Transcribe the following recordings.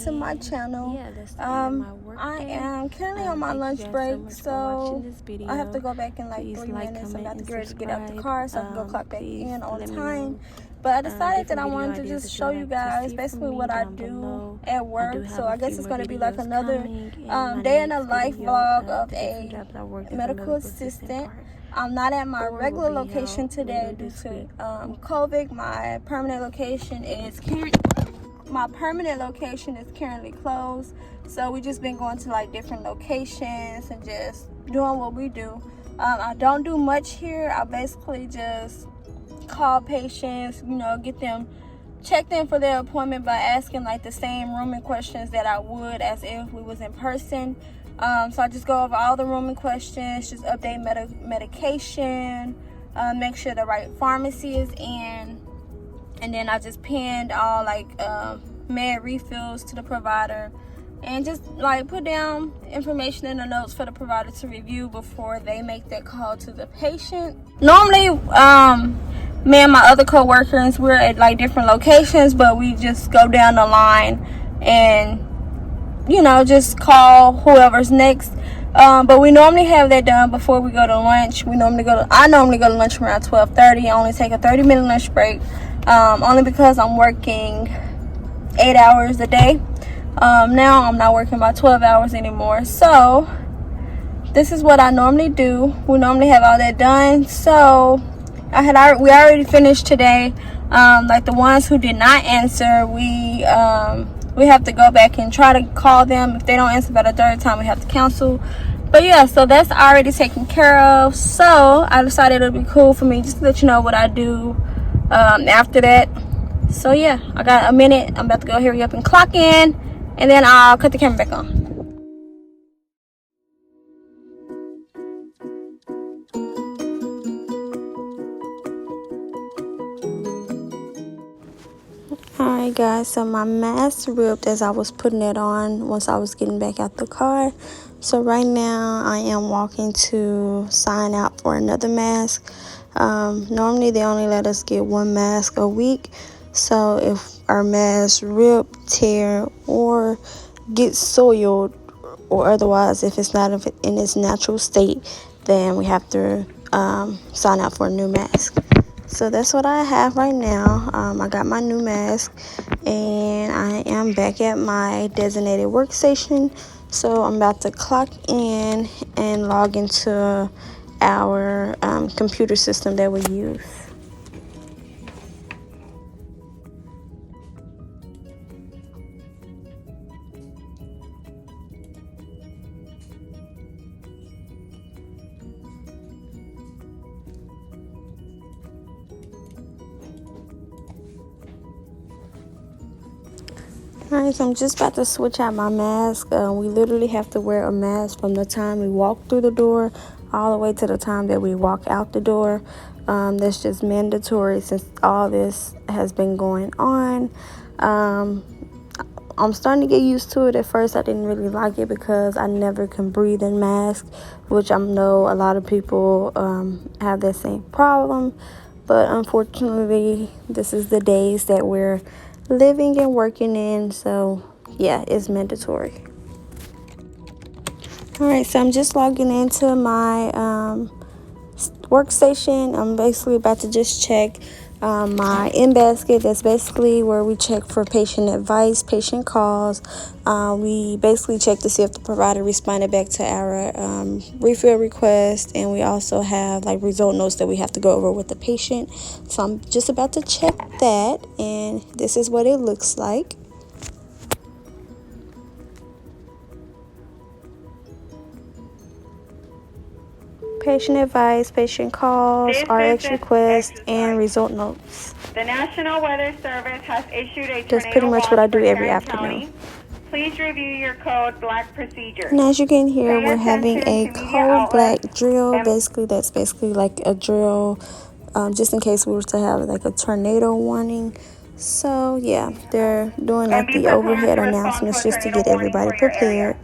to my channel. Yeah, that's the end of my work I day. am currently on my Thank you lunch guys break, so much for so watching this video. I have to go back in like Please 3 like, minutes. I'm comment, about to and get ready to get out the subscribe. car so I can go clock back Please in on let me time. know But I decided that different I video wanted to ideas just that show you'd you like to guys see basically from me what I down do below. at I do work. have So a I guess few it's more going to be like videos another coming in my day in the next life video vlog of the different a jobs I worked as medical assistant assistant. part. I'm not at my 4 regular will be location out today later due this to week. COVID. My permanent location is currently closed, so we just been going to like different locations and just doing what we do. I don't do much here. I basically just call patients, get them checked in for their appointment by asking like the same rooming questions that I would as if we was in person. So I just go over all the rooming questions, just update medication, make sure the right pharmacy is in, and then I just pinned all like med refills to the provider, and just like put down information in the notes for the provider to review before they make that call to the patient. Normally, me and my other co-workers, we're at like different locations, but we just go down the line and just call whoever's next. But we normally have that done before we go to lunch. I normally go to lunch around 12:30. I only take a 30-minute lunch break, only because I'm working 8 hours a day. Now I'm not working about 12 hours anymore. So this is what I normally do. We normally have all that done. So we already finished today. Like the ones who did not answer, we have to go back and try to call them. If they don't answer by the third time, we have to cancel. But yeah, so that's already taken care of. So I decided it would be cool for me just to let you know what I do after that. So yeah, I got a minute. I'm about to go hurry up and clock in, and then I'll cut the camera back on. Alright guys, so my mask ripped as I was putting it on once I was getting back out the car. So right now I am walking to sign out for another mask. Normally they only let us get 1 mask a week. So if our mask rip, tear, or get soiled, or otherwise if it's not in its natural state, then we have to sign out for a new mask. So that's what I have right now. I got my new mask, and I am back at my designated workstation. So I'm about to clock in and log into our computer system that we use. Alright, so I'm just about to switch out my mask. We literally have to wear a mask from the time we walk through the door all the way to the time that we walk out the door. That's just mandatory since all this has been going on. I'm starting to get used to it. At first I didn't really like it because I never can breathe in masks, which I know a lot of people have that same problem. But unfortunately, this is the days that we're living and working in, so yeah, it's mandatory. Alright, so I'm just logging into my workstation. I'm basically about to just check my in-basket. That's basically where we check for patient advice, patient calls. We basically check to see if the provider responded back to our refill request, and we also have like result notes that we have to go over with the patient. So I'm just about to check that, and this is what it looks like. Patient advice, patient calls, RX requests, and result notes. The National Weather Service has issued a That's pretty much what I do every afternoon. Please review your code black procedures. And as you can hear, we're having a code black drill. Basically, that's basically like a drill just in case we were to have like a tornado warning. So yeah, they're doing like the overhead announcements just to get everybody prepared.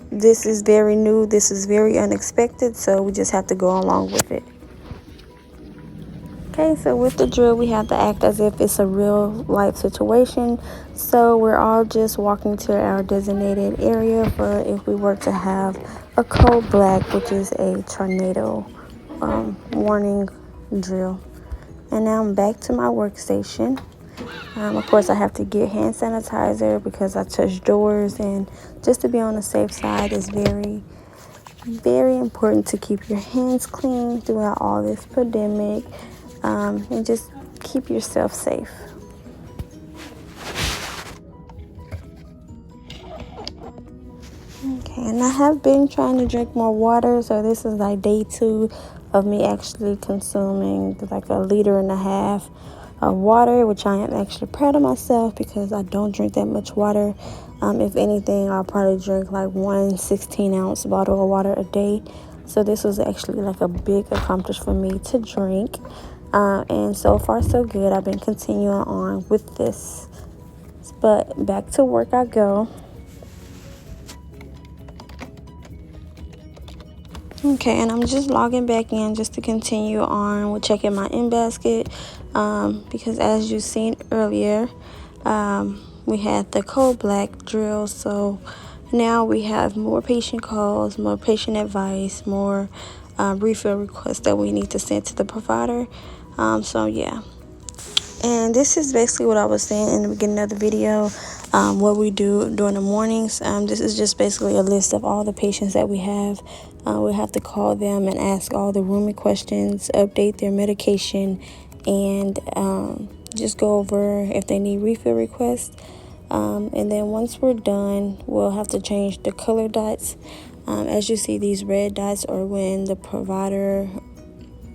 This is very new, this is very unexpected, so we just have to go along with it. Okay, so with the drill, we have to act as if it's a real life situation. So we're all just walking to our designated area for if we were to have a code black, which is a tornado warning drill. And now I'm back to my workstation. Of course, I have to get hand sanitizer because I touch doors, and just to be on the safe side is very, very important to keep your hands clean throughout all this pandemic, and just keep yourself safe. Okay, and I have been trying to drink more water, so this is like day 2 of me actually consuming like 1.5 liters of water, which I am actually proud of myself because I don't drink that much water. If anything, I'll probably drink like 1 16-ounce bottle of water a day. So this was actually like a big accomplishment for me to drink. And so far so good. I've been continuing on with this. But back to work I go. Okay, and I'm just logging back in just to continue on with checking my in-basket. Because as you've seen earlier, we had the code black drill. So now we have more patient calls, more patient advice, more refill requests that we need to send to the provider. So yeah, and this is basically what I was saying in the beginning of the video, what we do during the mornings. This is just basically a list of all the patients that we have. We have to call them and ask all the rooming questions, update their medication, and just go over if they need refill requests. And then once we're done, we'll have to change the color dots. As you see, these red dots are when the provider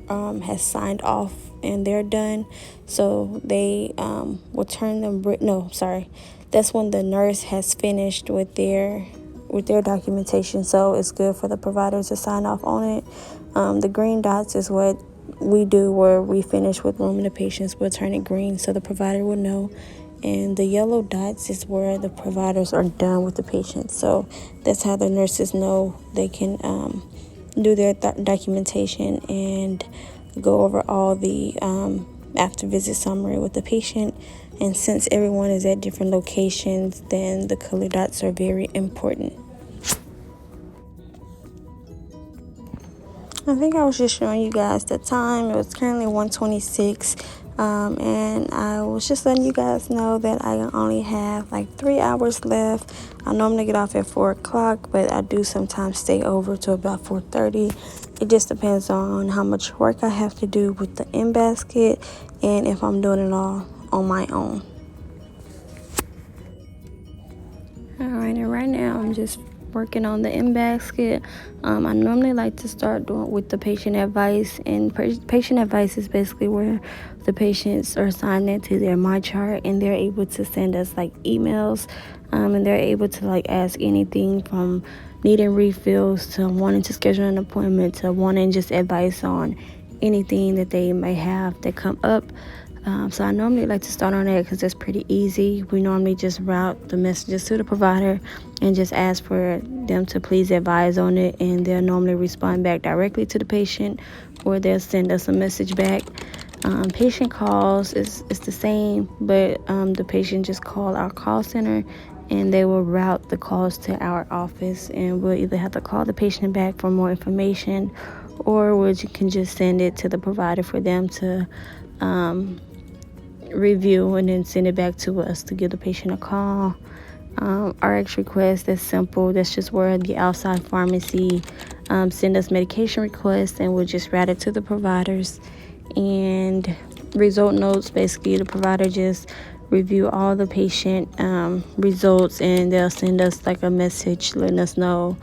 has signed off and they're done. So they will turn them. That's when the nurse has finished with their documentation. So it's good for the provider to sign off on it. The green dots is what we do where we finish with rooming the patients. We'll turn it green so the provider will know. And the yellow dots is where the providers are done with the patient. So that's how the nurses know they can do their documentation and go over all the after visit summary with the patient. And since everyone is at different locations, then the color dots are very important. I think I was just showing you guys the time. It was currently 1:26. And I was just letting you guys know that I only have like 3 hours left. I normally get off at 4 o'clock, but I do sometimes stay over to about 4:30. It just depends on how much work I have to do with the in-basket and if I'm doing it all on my own. Alright, and right now I'm just working on the in-basket. I normally like to start doing with the patient advice, and patient advice is basically where the patients are signed into their MyChart and they're able to send us like emails, and they're able to like ask anything from needing refills to wanting to schedule an appointment to wanting just advice on anything that they may have that come up. So I normally like to start on that because it's pretty easy. We normally just route the messages to the provider and just ask for them to please advise on it, and they'll normally respond back directly to the patient, or they'll send us a message back. Patient calls is the same, but the patient just call our call center and they will route the calls to our office, and we'll either have to call the patient back for more information, or we can just send it to the provider for them to review and then send it back to us to give the patient a call. RX request, that's simple. That's just where the outside pharmacy send us medication requests, and we'll just route it to the providers. And result notes, basically the provider just review all the patient results, and they'll send us like a message letting us know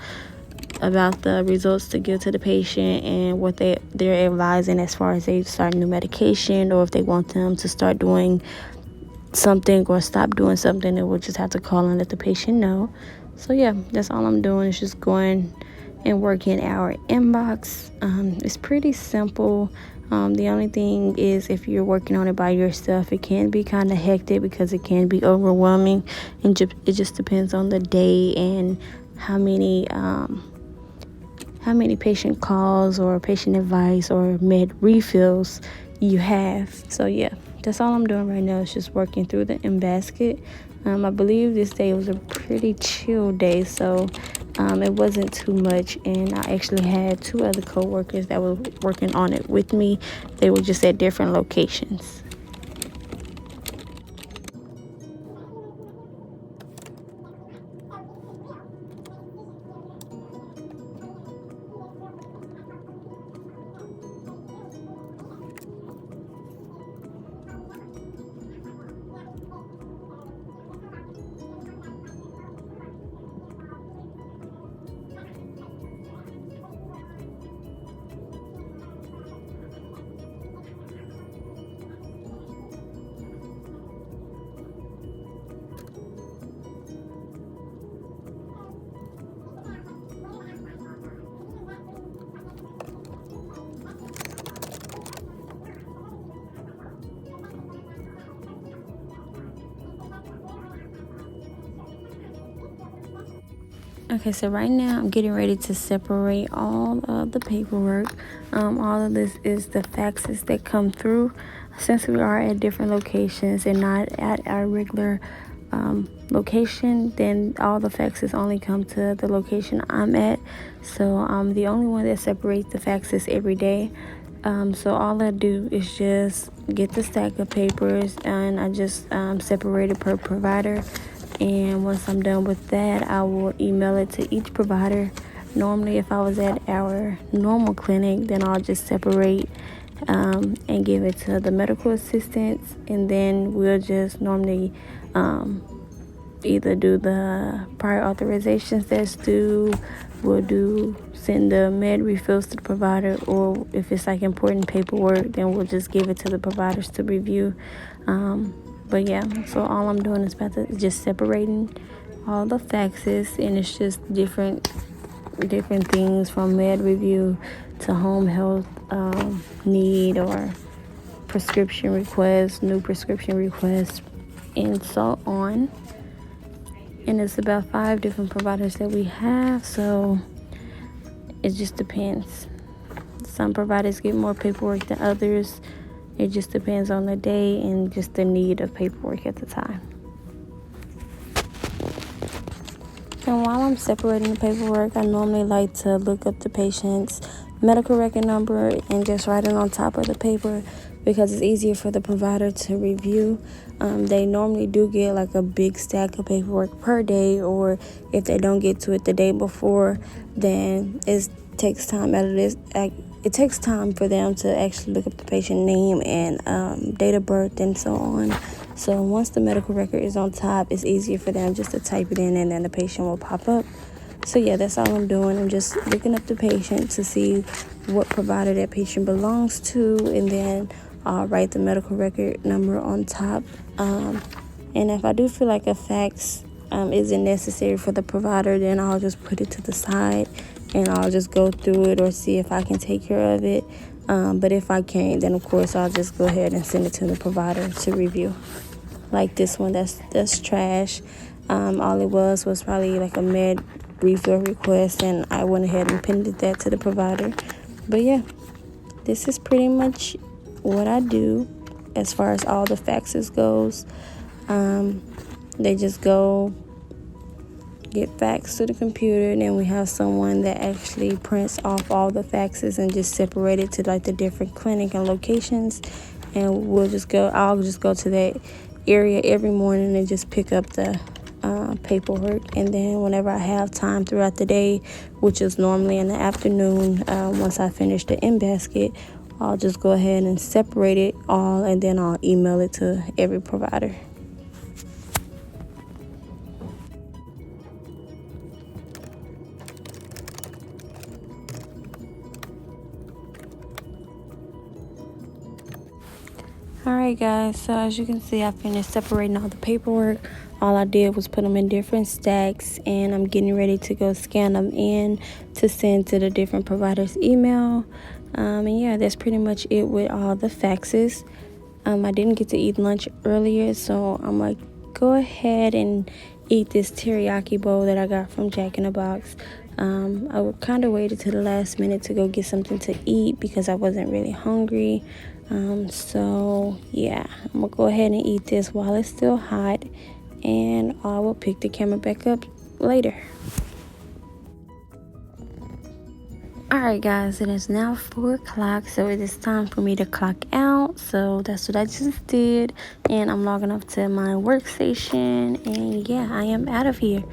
about the results to give to the patient and what they're advising as far as they start new medication, or if they want them to start doing something or stop doing something, then we'll just have to call and let the patient know. So yeah, that's all I'm doing, is just going and working our inbox. It's pretty simple. The only thing is, if you're working on it by yourself, it can be kind of hectic because it can be overwhelming, and it just depends on the day and how many patient calls or patient advice or med refills you have. So yeah, that's all I'm doing right now is just working through the M-Basket. I believe this day was a pretty chill day, so it wasn't too much, and I actually had 2 other co-workers that were working on it with me. They were just at different locations. Okay, so right now I'm getting ready to separate all of the paperwork. All of this is the faxes that come through. Since we are at different locations and not at our regular location, then all the faxes only come to the location I'm at. So I'm the only one that separates the faxes every day. So all I do is just get the stack of papers, and I just separate it per provider. And once I'm done with that, I will email it to each provider. Normally, if I was at our normal clinic, then I'll just separate and give it to the medical assistants, and then we'll just normally either do the prior authorizations that's due, we'll send the med refills to the provider, or if it's like important paperwork, then we'll just give it to the providers to review. But yeah, so all I'm doing is just separating all the faxes, and it's just different things from med review to home health need or prescription requests, new prescription requests, and so on. And it's about 5 different providers that we have, so it just depends. Some providers get more paperwork than others. It just depends on the day and just the need of paperwork at the time. And while I'm separating the paperwork, I normally like to look up the patient's medical record number and just write it on top of the paper, because it's easier for the provider to review. They normally do get like a big stack of paperwork per day, or if they don't get to it the day before, then it takes time out of this. It takes time for them to actually look up the patient name and date of birth and so on. So once the medical record is on top, it's easier for them just to type it in, and then the patient will pop up. So yeah, that's all I'm doing. I'm just looking up the patient to see what provider that patient belongs to, and then I'll write the medical record number on top. And if I do feel like a fax isn't necessary for the provider, then I'll just put it to the side and I'll just go through it or see if I can take care of it. But if I can't, then of course I'll just go ahead and send it to the provider to review. Like this one, that's trash. All it was probably like a med refill request, and I went ahead and pinned that to the provider. But yeah, this is pretty much what I do as far as all the faxes goes. They just go get faxed to the computer, and then we have someone that actually prints off all the faxes and just separate it to like the different clinic and locations. And I'll just go to that area every morning and just pick up the paperwork. And then whenever I have time throughout the day, which is normally in the afternoon, once I finish the M-Basket, I'll just go ahead and separate it all, and then I'll email it to every provider. Alright guys, so as you can see, I finished separating all the paperwork. All I did was put them in different stacks, and I'm getting ready to go scan them in to send to the different providers' email. And yeah, that's pretty much it with all the faxes. I didn't get to eat lunch earlier, so I'm like, go ahead and eat this teriyaki bowl that I got from Jack in the Box. I kind of waited to the last minute to go get something to eat because I wasn't really hungry. So yeah, I'm gonna go ahead and eat this while it's still hot, and I will pick the camera back up later. Alright guys, it is now 4 o'clock, so it is time for me to clock out. So that's what I just did, and I'm logging off to my workstation, and yeah, I am out of here.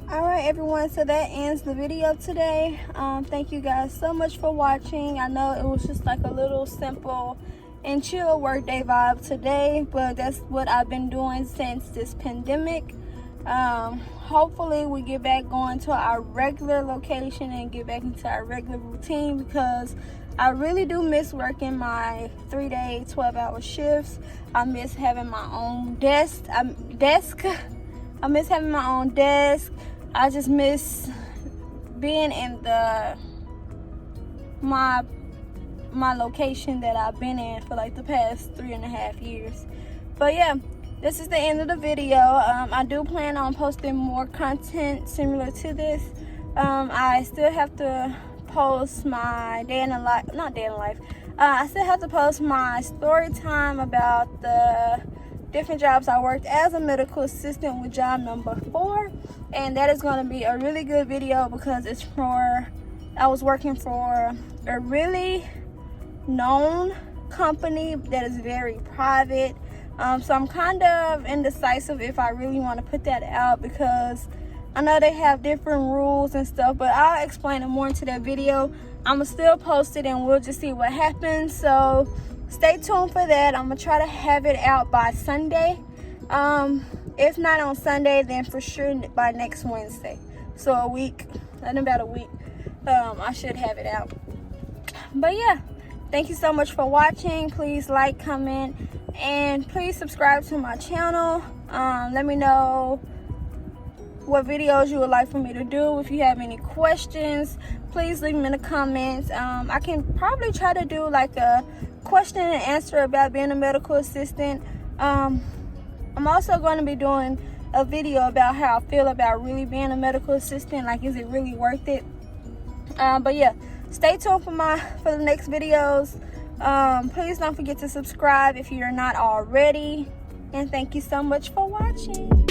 Alright everyone, so that ends the video today. Thank you guys so much for watching. I know it was just like a little simple and chill workday vibe today, but that's what I've been doing since this pandemic. Hopefully we get back going to our regular location and get back into our regular routine, because I really do miss working my 3-day 12-hour shifts. I miss having my own desk. I miss having my own desk. I just miss being in my location that I've been in for like the past 3.5 years. But yeah, this is the end of the video. I do plan on posting more content similar to this. I still have to post my day in the life, not day in the life. I still have to post my story time about the different jobs I worked as a medical assistant with job number 4, and that is going to be a really good video because it's for, I was working for a really known company that is very private. So I'm kind of indecisive if I really want to put that out, because I know they have different rules and stuff, but I'll explain it more into that video. I'm gonna still post it and we'll just see what happens. So stay tuned for that. I'm gonna try to have it out by Sunday. If not on Sunday, then for sure by next Wednesday. So a week, in about a week, I should have it out. But yeah, thank you so much for watching. Please like, comment, and please subscribe to my channel. Let me know what videos you would like for me to do. If you have any questions, please leave them in the comments. I can probably try to do like a question and answer about being a medical assistant. I'm also going to be doing a video about how I feel about really being a medical assistant. Like, is it really worth it? But yeah, stay tuned for the next videos. Please don't forget to subscribe if you're not already, and thank you so much for watching.